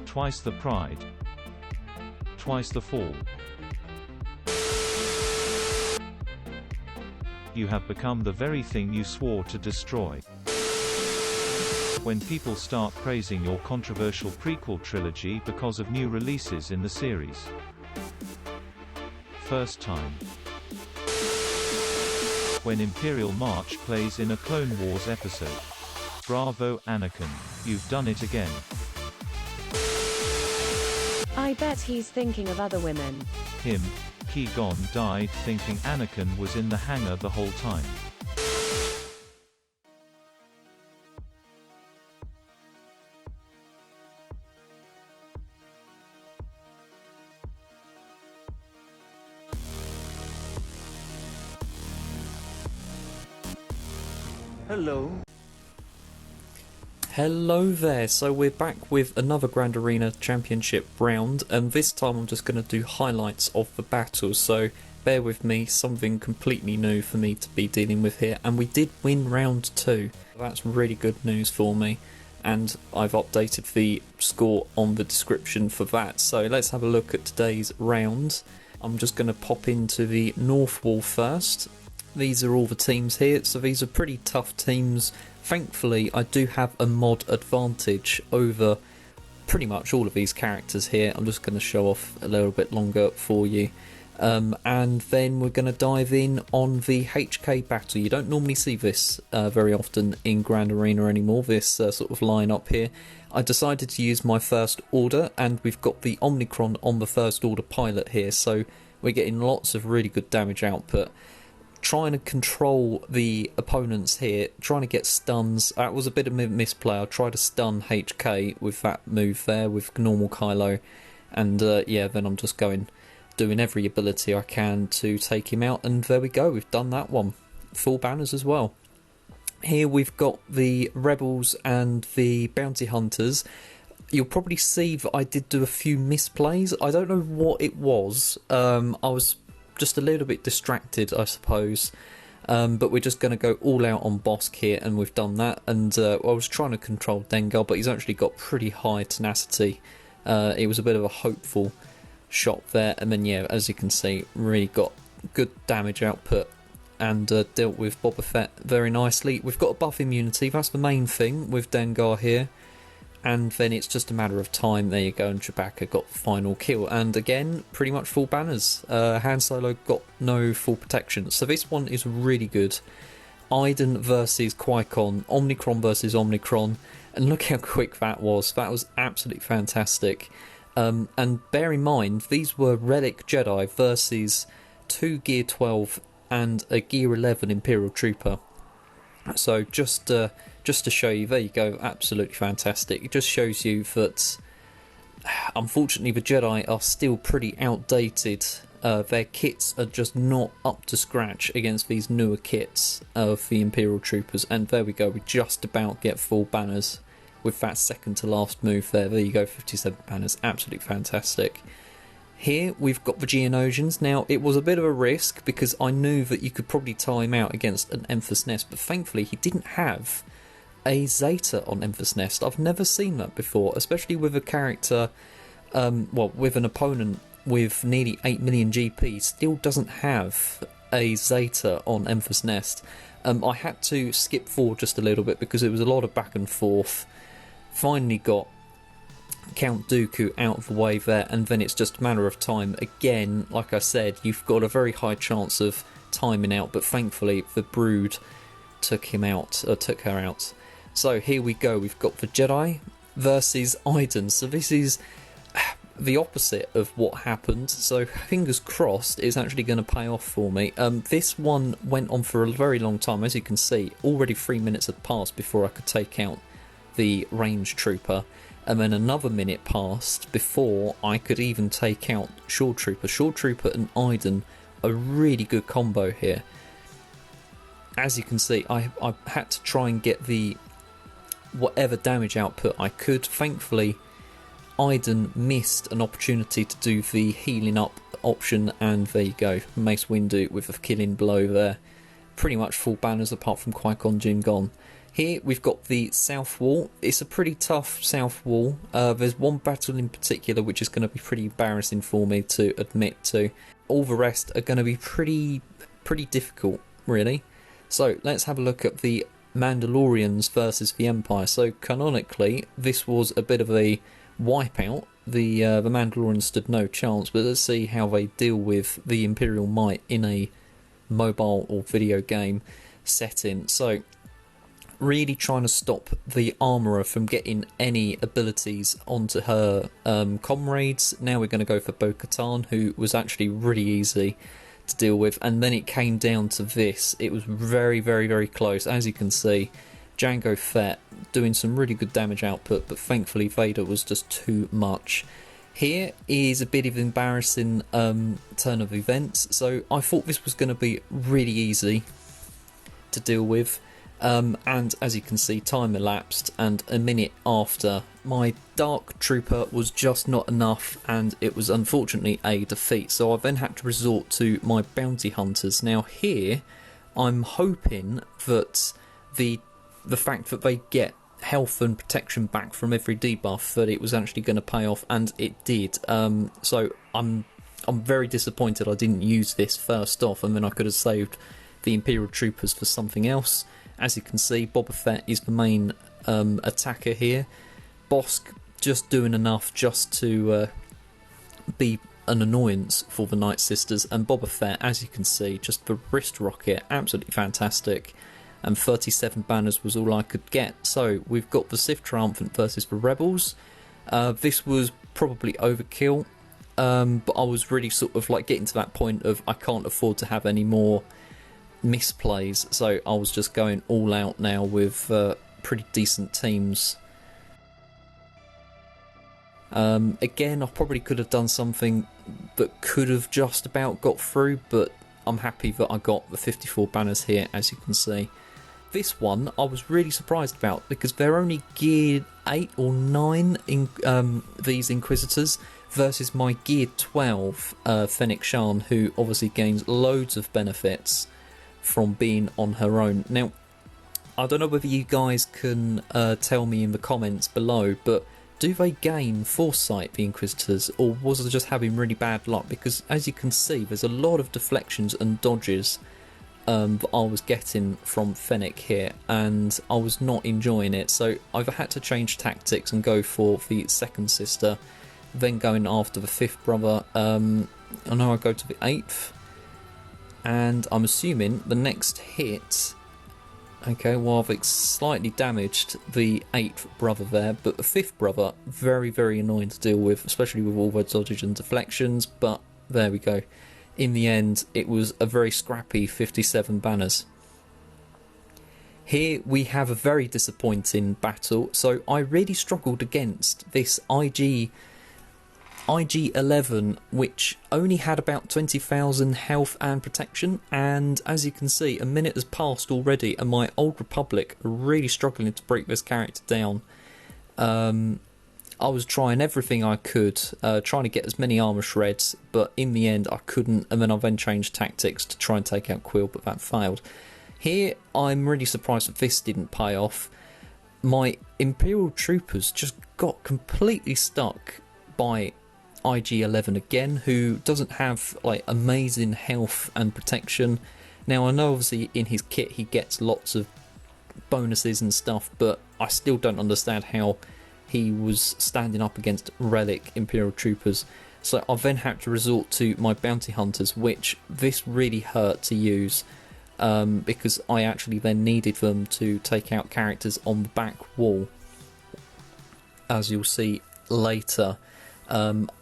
twice the pride, twice the fall. You have become the very thing you swore to destroy. When people start praising your controversial prequel trilogy because of new releases in the series. First time. When Imperial March plays in a Clone Wars episode. Bravo, Anakin. You've done it again. I bet he's thinking of other women. Him. Qui-Gon died thinking Anakin was in the hangar the whole time. Hello there, so we're back with another Grand Arena Championship round, and this time I'm just going to do highlights of the battles, so bear with me, something completely new for me to be dealing with here, and we did win round 2. That's really good news for me, and I've updated the score on the description for that. So let's have a look at today's round. I'm just going to pop into the North Wall first. These are all the teams here, so these are pretty tough teams. Thankfully, I do have a mod advantage over pretty much all of these characters here. I'm just going to show off a little bit longer for you. And then we're going to dive in on the HK battle. You don't normally see this very often in Grand Arena anymore, this sort of line-up here. I decided to use my first order, and we've got the Omnicron on the first order pilot here, so we're getting lots of really good damage output. Trying to control the opponents here, trying to get stuns. That was a bit of a misplay. I tried to stun HK with that move there with normal Kylo, and yeah, then I'm just doing every ability I can to take him out, and there we go, we've done that one. Full banners as well. Here we've got the Rebels and the Bounty Hunters. You'll probably see that I did do a few misplays. I don't know what it was. I was just a little bit distracted, I suppose, but we're just going to go all out on Bosk here, and we've done that. And I was trying to control Dengar, but he's actually got pretty high tenacity. It was a bit of a hopeful shot there, and then yeah, as you can see, really got good damage output and dealt with Boba Fett very nicely. We've got a buff immunity, that's the main thing with Dengar here. And then it's just a matter of time. There you go, and Chewbacca got the final kill. And again, pretty much full banners. Han Solo got no full protection. So this one is really good. Iden versus Qui-Gon, Omnicron versus Omnicron. And look how quick that was. That was absolutely fantastic. And bear in mind, these were Relic Jedi versus 2 Gear 12 and a Gear 11 Imperial Trooper. So just to show you, there you go, absolutely fantastic. It just shows you that unfortunately the Jedi are still pretty outdated. Their kits are just not up to scratch against these newer kits of the Imperial Troopers. And there we go, we just about get full banners with that second to last move there. There you go, 57 banners, absolutely fantastic. Here we've got the Geonosians. Now it was a bit of a risk because I knew that you could probably tie him out against an Emphas Nest, but thankfully he didn't have a Zeta on Emphas Nest. I've never seen that before, especially with a character, well, with an opponent with nearly 8 million GP, still doesn't have a Zeta on Emphas Nest. I had to skip forward just a little bit because it was a lot of back and forth. Finally got Count Dooku out of the way there, and then it's just a matter of time. Again, like I said, you've got a very high chance of timing out, but thankfully the Brood took her out. So here we go, we've got the Jedi versus Iden. So this is the opposite of what happened, so fingers crossed it's actually going to pay off for me. This one went on for a very long time. As you can see, already 3 minutes had passed before I could take out the range trooper, and then another minute passed before I could even take out Shore Trooper. Shore Trooper and Iden, a really good combo here. As you can see, I had to try and get the whatever damage output I could. Thankfully, Iden missed an opportunity to do the healing up option, and there you go, Mace Windu with a killing blow there. Pretty much full banners apart from Qui-Gon Jinn gone. Here we've got the south wall. It's a pretty tough south wall. There's one battle in particular which is going to be pretty embarrassing for me to admit to. All the rest are going to be pretty difficult, really. So let's have a look at the Mandalorians versus the Empire. So canonically, this was a bit of a wipeout. The Mandalorians stood no chance, but let's see how they deal with the Imperial might in a mobile or video game setting. So really trying to stop the armourer from getting any abilities onto her comrades. Now we're going to go for Bo-Katan, who was actually really easy to deal with, and then it came down to this. It was very close. As you can see, Jango Fett doing some really good damage output, but thankfully Vader was just too much. Here is a bit of an embarrassing turn of events. So I thought this was going to be really easy to deal with. And as you can see, time elapsed, and a minute after, my Dark Trooper was just not enough, and it was unfortunately a defeat. So I then had to resort to my Bounty Hunters. Now here, I'm hoping that the fact that they get health and protection back from every debuff, that it was actually going to pay off, and it did. So I'm very disappointed I didn't use this first off, and then I could have saved the Imperial Troopers for something else. As you can see, Boba Fett is the main attacker here. Bosk just doing enough just to be an annoyance for the Night Sisters, and Boba Fett, as you can see, just the wrist rocket, absolutely fantastic. And 37 banners was all I could get. So we've got the Sith Triumphant versus the Rebels. This was probably overkill, but I was really sort of like getting to that point of I can't afford to have any more misplays, so I was just going all out now with pretty decent teams. Again, I probably could have done something that could have just about got through, but I'm happy that I got the 54 banners here, as you can see. This one I was really surprised about, because they're only geared 8 or 9 in these Inquisitors, versus my geared 12 Fennec Shan, who obviously gains loads of benefits from being on her own. Now, I don't know whether you guys can tell me in the comments below, but do they gain foresight, the Inquisitors, or was I just having really bad luck? Because as you can see, there's a lot of deflections and dodges that I was getting from Fennec here, and I was not enjoying it. So I've had to change tactics and go for the second sister, then going after the fifth brother. I know I go to the 8th, and I'm assuming the next hit, okay, well I've slightly damaged the 8th brother there, but the 5th brother, very annoying to deal with, especially with all those dodges and deflections, but there we go. In the end, it was a very scrappy 57 banners. Here we have a very disappointing battle. So I really struggled against this IG-11, which only had about 20,000 health and protection, and as you can see, a minute has passed already, and my Old Republic are really struggling to break this character down. I was trying everything I could, trying to get as many armour shreds, but in the end I couldn't, and then I changed tactics to try and take out Quill, but that failed. Here, I'm really surprised that this didn't pay off. My Imperial Troopers just got completely stuck by IG-11 again, who doesn't have like amazing health and protection. Now I know obviously in his kit he gets lots of bonuses and stuff, but I still don't understand how he was standing up against relic Imperial Troopers. So I then had to resort to my Bounty Hunters, which this really hurt to use, because I actually then needed them to take out characters on the back wall, as you'll see later.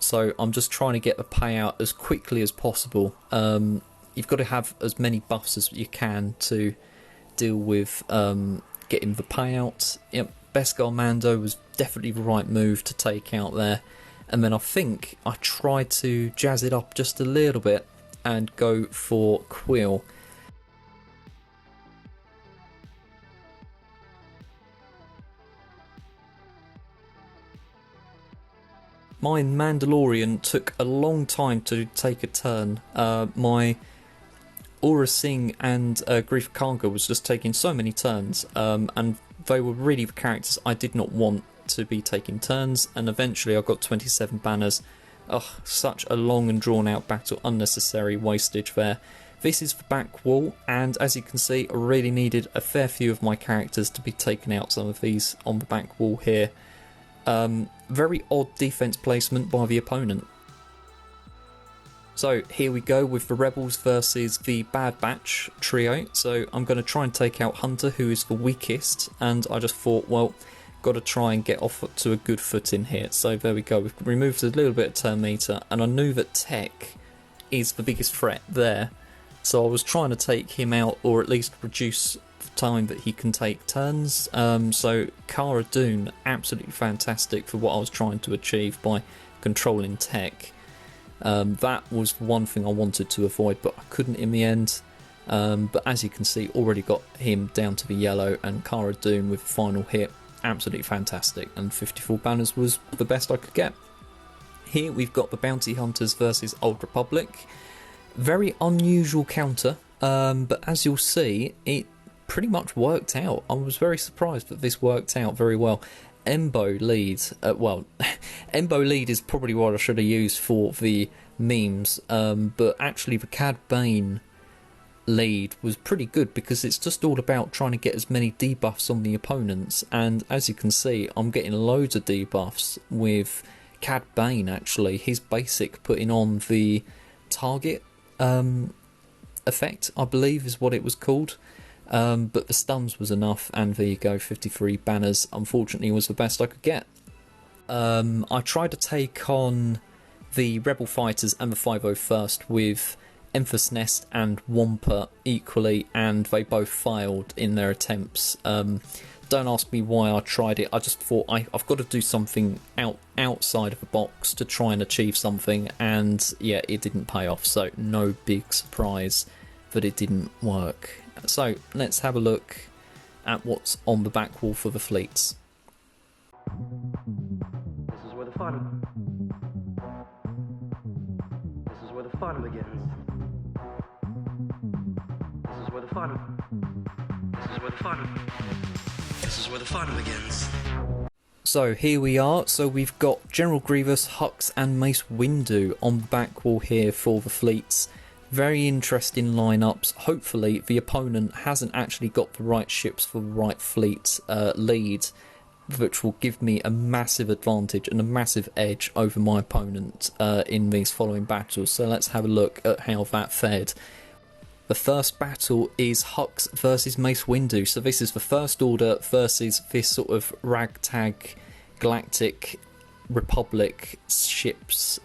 So I'm just trying to get the payout as quickly as possible. You've got to have as many buffs as you can to deal with getting the payout. Yep, Beskar Mando was definitely the right move to take out there. And then I think I tried to jazz it up just a little bit and go for Quill. My Mandalorian took a long time to take a turn. My Aura Singh and Grievous Karga was just taking so many turns, and they were really the characters I did not want to be taking turns, and eventually I got 27 banners. Ugh, such a long and drawn out battle, unnecessary wastage there. This is the back wall, and as you can see, I really needed a fair few of my characters to be taken out, some of these on the back wall here. Very odd defense placement by the opponent. So here we go with the Rebels versus the Bad Batch trio. So I'm going to try and take out Hunter, who is the weakest, and I just thought, well, got to try and get off to a good footing here. So there we go, we've removed a little bit of turn meter, and I knew that Tech is the biggest threat there. So I was trying to take him out, or at least reduce the time that he can take turns. So Cara Dune, absolutely fantastic for what I was trying to achieve by controlling Tech. That was one thing I wanted to avoid, but I couldn't in the end. But as you can see, already got him down to the yellow, and Cara Dune with the final hit, absolutely fantastic, and 54 banners was the best I could get. Here we've got the Bounty Hunters versus Old Republic. Very unusual counter, but as you'll see, it pretty much worked out. I was very surprised that this worked out very well. Embo lead, Embo lead is probably what I should have used for the memes, but actually the Cad Bane lead was pretty good because it's just all about trying to get as many debuffs on the opponents, and as you can see, I'm getting loads of debuffs with Cad Bane. Actually, his basic putting on the target effect, I believe is what it was called. But the stuns was enough, and there you go, 53 banners, unfortunately was the best I could get. I tried to take on the Rebel Fighters and the 501st with Emphas Nest and Wampa equally, and they both failed in their attempts. Don't ask me why I tried it, I just thought I've got to do something outside of the box to try and achieve something, and yeah, it didn't pay off, so no big surprise that it didn't work. So let's have a look at what's on the back wall for the fleets. This is where the fun. This is where the fun begins. This is where the fun. This is where the fun. This is where the fun begins. So here we are. So we've got General Grievous, Hux and Mace Windu on the back wall here for the fleets. Very interesting lineups. Hopefully the opponent hasn't actually got the right ships for the right fleet lead, which will give me a massive advantage and a massive edge over my opponent in these following battles. So let's have a look at how that fared. The first battle is Hux versus Mace Windu. So this is the First Order versus this sort of ragtag Galactic Republic ships.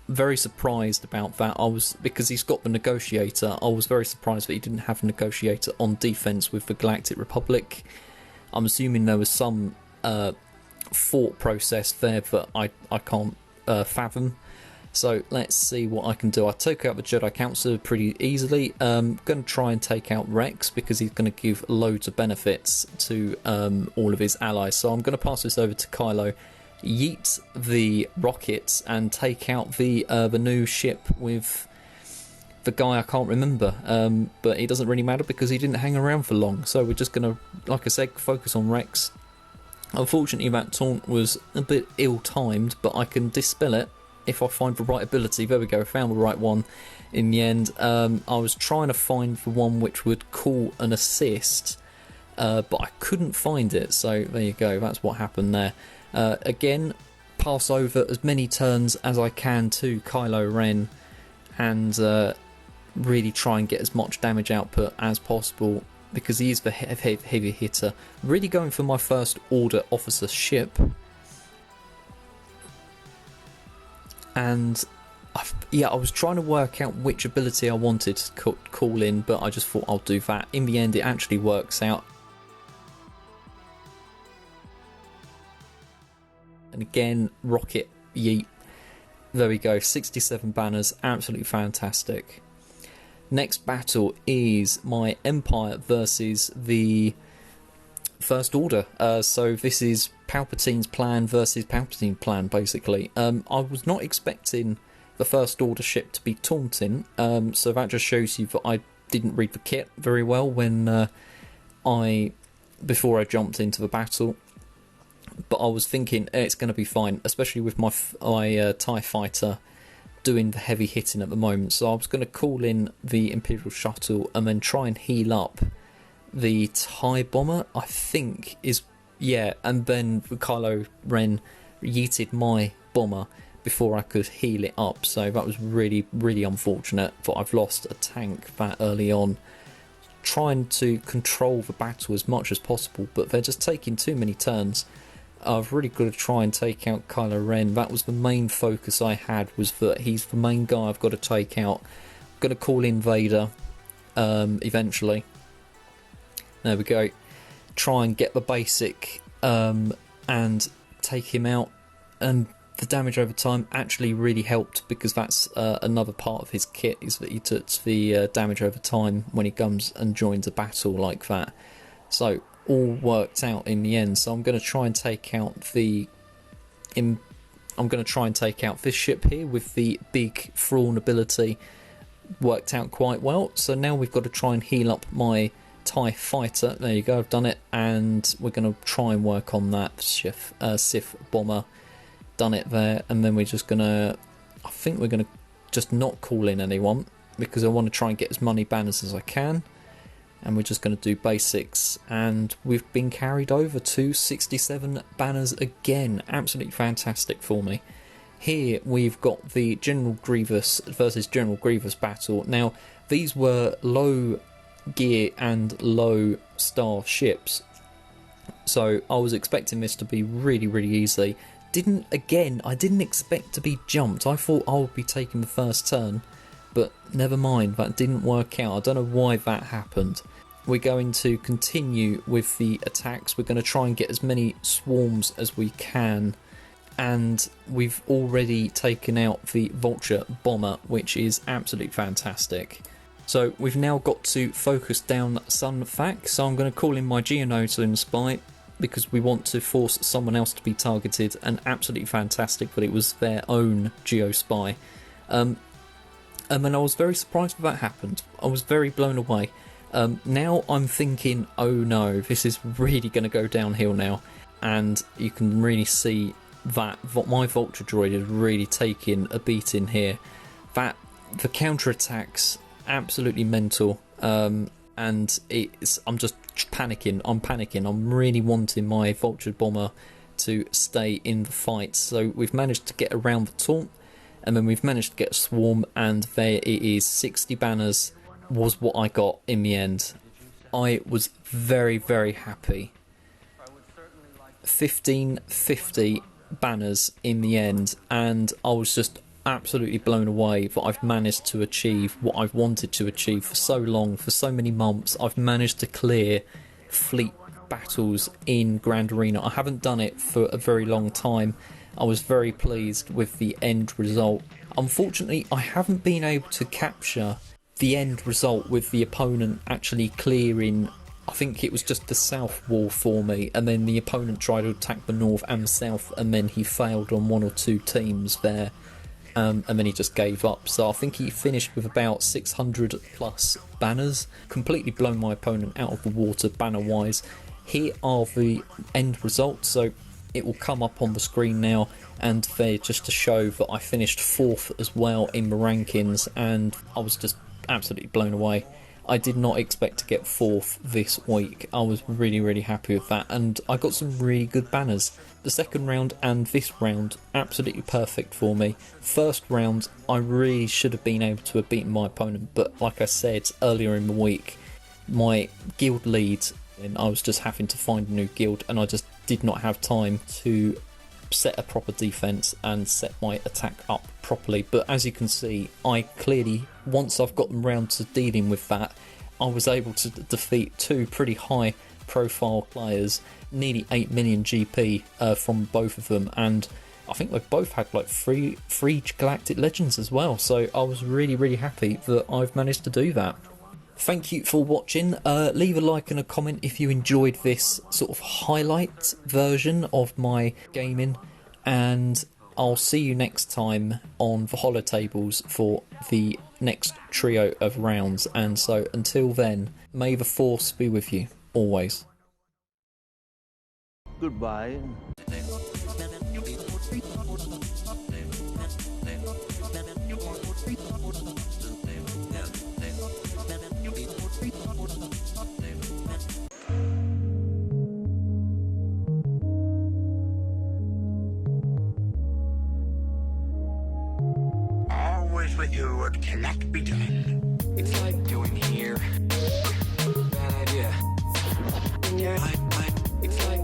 Very surprised about that. Because he's got the Negotiator, I was very surprised that he didn't have a Negotiator on defense with the Galactic Republic. I'm assuming there was some thought process there that I can't fathom. So let's see what I can do. I took out the Jedi Council pretty easily. Going to try and take out Rex because he's going to give loads of benefits to all of his allies. So I'm going to pass this over to Kylo, yeet the rockets, and take out the new ship with the guy I can't remember. But it doesn't really matter because he didn't hang around for long. So we're just going to, like I said, focus on Rex. Unfortunately, that taunt was a bit ill-timed, but I can dispel it if I find the right ability. There we go, found the right one in the end. I was trying to find the one which would call an assist, but I couldn't find it, so there you go, that's what happened there. Again, pass over as many turns as I can to Kylo Ren, and really try and get as much damage output as possible, because he is the heavy hitter. Really going for my First Order officer ship. And I was trying to work out which ability I wanted to call in, but I just thought I'll do that. In the end, it actually works out. And again, rocket yeet. There we go, 67 banners, absolutely fantastic. Next battle is my Empire versus the First Order. So this is Palpatine's plan versus Palpatine's plan, basically. I was not expecting the First Order ship to be taunting, so that just shows you that I didn't read the kit very well when before I jumped into the battle. But I was thinking it's going to be fine, especially with my TIE fighter doing the heavy hitting at the moment. So I was going to call in the Imperial shuttle and then try and heal up the TIE bomber, I think is, yeah, and then Kylo Ren yeeted my bomber before I could heal it up. So that was really, really unfortunate that I've lost a tank that early on. Trying to control the battle as much as possible, but they're just taking too many turns. I've really got to try and take out Kylo Ren. That was the main focus I had, was that he's the main guy I've got to take out. I'm going to call in Vader eventually. There we go. Try and get the basic and take him out. And the damage over time actually really helped, because that's another part of his kit, is that he took the damage over time when he comes and joins a battle like that. So all worked out in the end. So I'm going to try and take out this ship here with the big Thrawn ability. Worked out quite well. So now we've got to try and heal up my TIE fighter. There you go, I've done it, and we're going to try and work on that Sith bomber. Done it there, and then we're just gonna, I think we're gonna just not call in anyone, because I want to try and get as many banners as I can, and we're just going to do basics. And we've been carried over to 67 banners again. Absolutely fantastic for me. Here we've got the General Grievous versus General Grievous battle. Now these were low gear and low star ships, so I was expecting this to be really, really easy. I didn't expect to be jumped. I thought I would be taking the first turn, but never mind, that didn't work out. I don't know why that happened. We're going to continue with the attacks. We're going to try and get as many swarms as we can, and we've already taken out the Vulture bomber, which is absolutely fantastic. So we've now got to focus down Sun Fac, so I'm going to call in my Geonosian spy, because we want to force someone else to be targeted, and absolutely fantastic that it was their own Geospy. And then I was very surprised that happened. I was very blown away. Now I'm thinking, oh no, this is really going to go downhill now. And you can really see that my Vulture droid is really taking a beating here. That the counterattacks, absolutely mental. And I'm just panicking. I'm really wanting my Vulture bomber to stay in the fight. So we've managed to get around the taunt, and then we've managed to get a swarm, and there it is. 60 banners was what I got in the end. I was very, very happy. 1550 banners in the end, and I was just absolutely blown away that I've managed to achieve what I've wanted to achieve for so long, for so many months. I've managed to clear fleet battles in Grand Arena. I haven't done it for a very long time. I was very pleased with the end result. Unfortunately, I haven't been able to capture the end result with the opponent actually clearing. I think it was just the south wall for me, and then the opponent tried to attack the north and the south, and then he failed on one or two teams there. And then he just gave up. So I think he finished with about 600 plus banners. Completely blown my opponent out of the water banner wise. Here are the end results. So it will come up on the screen now, and they're just to show that I finished 4th as well in the rankings, and I was just absolutely blown away. I did not expect to get 4th this week. I was really, really happy with that, and I got some really good banners. The second round and this round, absolutely perfect for me. First round, I really should have been able to have beaten my opponent, but like I said earlier in the week, my guild lead, and I was just having to find a new guild, and I just did not have time to set a proper defense and set my attack up properly. But as you can see, I clearly, once I've gotten round to dealing with that, I was able to defeat 2 pretty high profile players, nearly 8 million GP from both of them, and I think they both had like three Galactic Legends as well. So I was really, really happy that I've managed to do that. Thank you for watching. Leave a like and a comment if you enjoyed this sort of highlight version of my gaming, and I'll see you next time on the holotables for the next trio of rounds, and so until then, may the Force be with you, always. Goodbye. Always with you, what cannot be done. It's like doing here. Bad idea. Yeah, it's like